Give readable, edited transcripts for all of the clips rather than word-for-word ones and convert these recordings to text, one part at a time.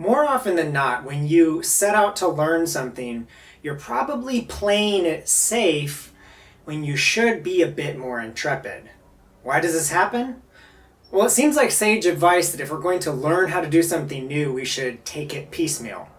More often than not, when you set out to learn something, you're probably playing it safe when you should be a bit more intrepid. Why does this happen? Well, it seems like sage advice that if we're going to learn how to do something new, we should take it piecemeal.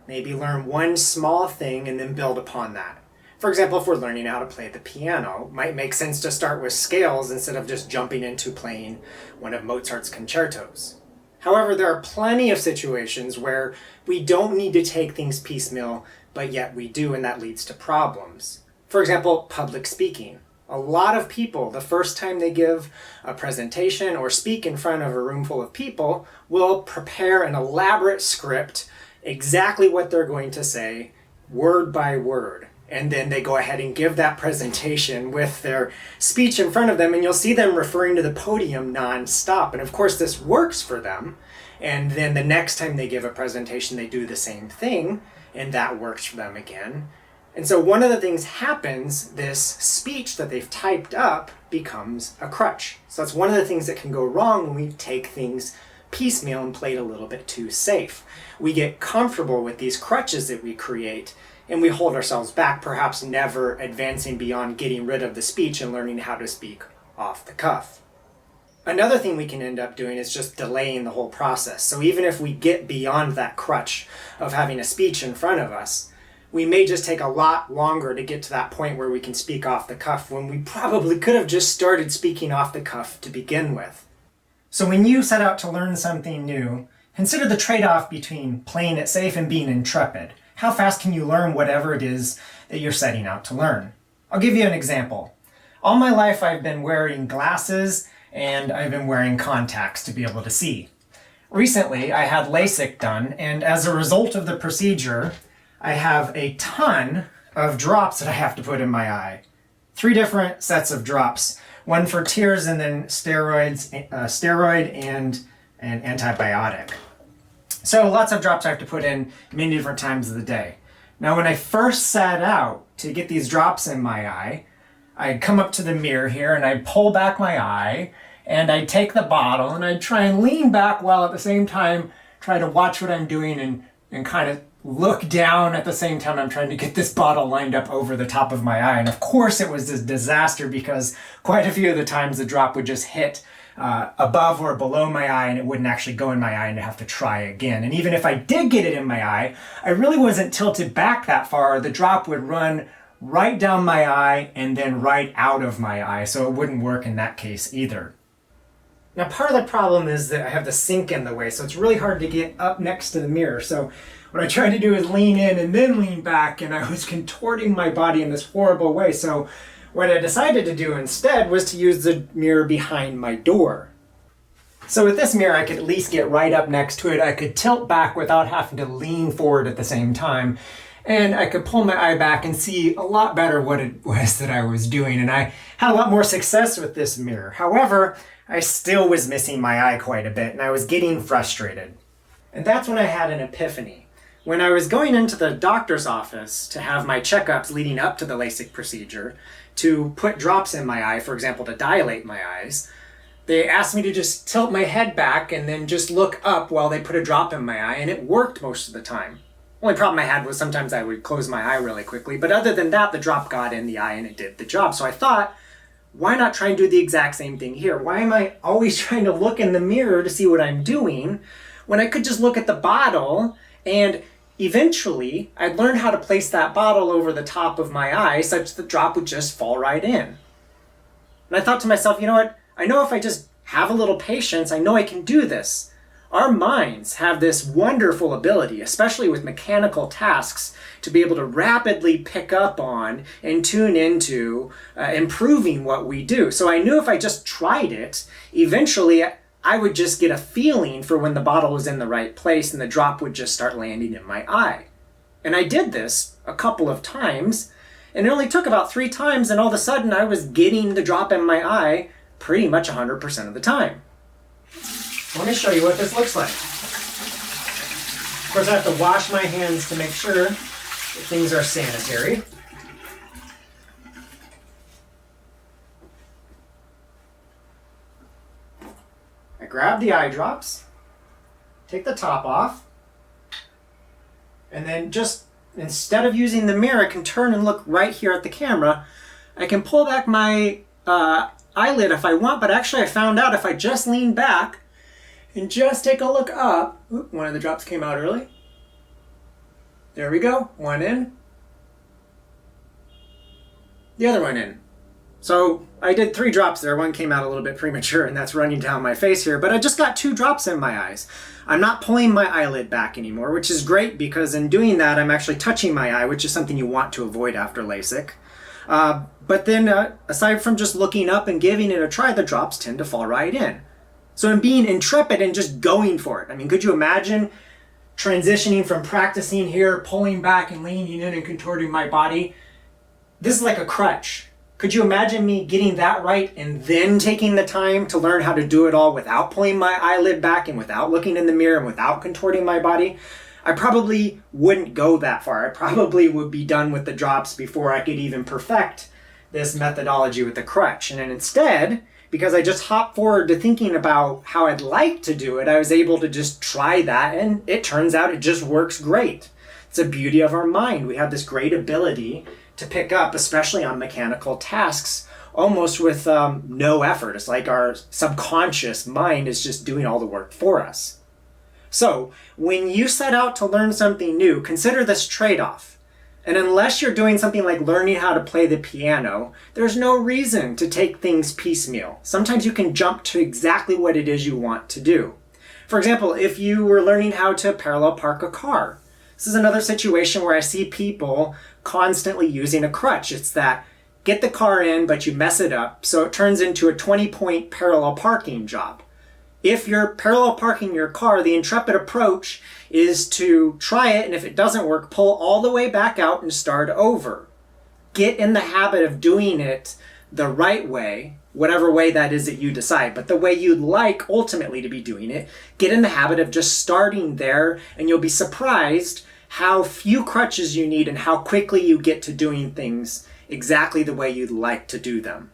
Maybe learn one small thing and then build upon that. For example, if we're learning how to play the piano, it might make sense to start with scales instead of just jumping into playing one of Mozart's concertos. However, there are plenty of situations where we don't need to take things piecemeal, but yet we do, and that leads to problems. For example, public speaking. A lot of people, the first time they give a presentation or speak in front of a room full of people, will prepare an elaborate script, exactly what they're going to say, word by word. And then they go ahead and give that presentation with their speech in front of them, and you'll see them referring to the podium nonstop. And of course, this works for them. And then the next time they give a presentation, they do the same thing, and that works for them again. And so one of the things happens, this speech that they've typed up becomes a crutch. So that's one of the things that can go wrong when we take things piecemeal and play it a little bit too safe. We get comfortable with these crutches that we create, and we hold ourselves back, perhaps never advancing beyond getting rid of the speech and learning how to speak off the cuff. Another thing we can end up doing is just delaying the whole process. So even if we get beyond that crutch of having a speech in front of us, we may just take a lot longer to get to that point where we can speak off the cuff when we probably could have just started speaking off the cuff to begin with. So when you set out to learn something new, consider the trade-off between playing it safe and being intrepid. How fast can you learn whatever it is that you're setting out to learn? I'll give you an example. All my life I've been wearing glasses and I've been wearing contacts to be able to see. Recently I had LASIK done, and as a result of the procedure, I have a ton of drops that I have to put in my eye. 3 different sets of drops. One for tears and then steroid and an antibiotic. So lots of drops I have to put in many different times of the day. Now when I first set out to get these drops in my eye, I'd come up to the mirror here and I'd pull back my eye and I'd take the bottle and I'd try and lean back while at the same time try to watch what I'm doing and kind of look down at the same time I'm trying to get this bottle lined up over the top of my eye. And of course it was this disaster because quite a few of the times the drop would just hit above or below my eye and it wouldn't actually go in my eye and I'd have to try again. And even if I did get it in my eye, I really wasn't tilted back that far. The drop would run right down my eye and then right out of my eye, so it wouldn't work in that case either. Now part of the problem is that I have the sink in the way, so it's really hard to get up next to the mirror. So what I tried to do is lean in and then lean back, and I was contorting my body in this horrible way. So what I decided to do instead was to use the mirror behind my door. So with this mirror, I could at least get right up next to it. I could tilt back without having to lean forward at the same time. And I could pull my eye back and see a lot better what it was that I was doing. And I had a lot more success with this mirror. However, I still was missing my eye quite a bit, and I was getting frustrated. And that's when I had an epiphany. When I was going into the doctor's office to have my checkups leading up to the LASIK procedure, to put drops in my eye, for example, to dilate my eyes, they asked me to just tilt my head back and then just look up while they put a drop in my eye, and it worked most of the time. Only problem I had was sometimes I would close my eye really quickly, but other than that, the drop got in the eye and it did the job. So I thought, why not try and do the exact same thing here? Why am I always trying to look in the mirror to see what I'm doing when I could just look at the bottle, and eventually I'd learn how to place that bottle over the top of my eye such that the drop would just fall right in. And I thought to myself, you know what? I know if I just have a little patience, I know I can do this. Our minds have this wonderful ability, especially with mechanical tasks, to be able to rapidly pick up on and tune into improving what we do. So I knew if I just tried it, eventually I would just get a feeling for when the bottle was in the right place and the drop would just start landing in my eye. And I did this a couple of times, and it only took about 3 times, and all of a sudden I was getting the drop in my eye pretty much 100% of the time. Let me show you what this looks like. Of course, I have to wash my hands to make sure that things are sanitary. I grab the eye drops, take the top off, And then just instead of using the mirror, I can turn and look right here at the camera. I can pull back my eyelid if I want, but actually I found out if I just lean back and just take a look up. Oop, one of the drops came out early. There we go. One in. The other one in. So I did 3 drops there. One came out a little bit premature, and that's running down my face here. But I just got 2 drops in my eyes. I'm not pulling my eyelid back anymore, which is great because in doing that, I'm actually touching my eye, which is something you want to avoid after LASIK. But then, aside from just looking up and giving it a try, the drops tend to fall right in. So I'm being intrepid and just going for it. I mean, could you imagine transitioning from practicing here, pulling back and leaning in and contorting my body? This is like a crutch. Could you imagine me getting that right and then taking the time to learn how to do it all without pulling my eyelid back and without looking in the mirror and without contorting my body? I probably wouldn't go that far. I probably would be done with the drops before I could even perfect this methodology with the crutch. And then instead, because I just hopped forward to thinking about how I'd like to do it, I was able to just try that, and it turns out it just works great. It's the beauty of our mind. We have this great ability to pick up, especially on mechanical tasks, almost with no effort. It's like our subconscious mind is just doing all the work for us. So when you set out to learn something new, consider this trade-off. And unless you're doing something like learning how to play the piano, there's no reason to take things piecemeal. Sometimes you can jump to exactly what it is you want to do. For example, if you were learning how to parallel park a car, this is another situation where I see people constantly using a crutch. It's that get the car in, but you mess it up, so it turns into a 20-point parallel parking job. If you're parallel parking your car, the intrepid approach is to try it, and if it doesn't work, pull all the way back out and start over. Get in the habit of doing it the right way, whatever way that is that you decide, but the way you'd like ultimately to be doing it. Get in the habit of just starting there, and you'll be surprised how few crutches you need and how quickly you get to doing things exactly the way you'd like to do them.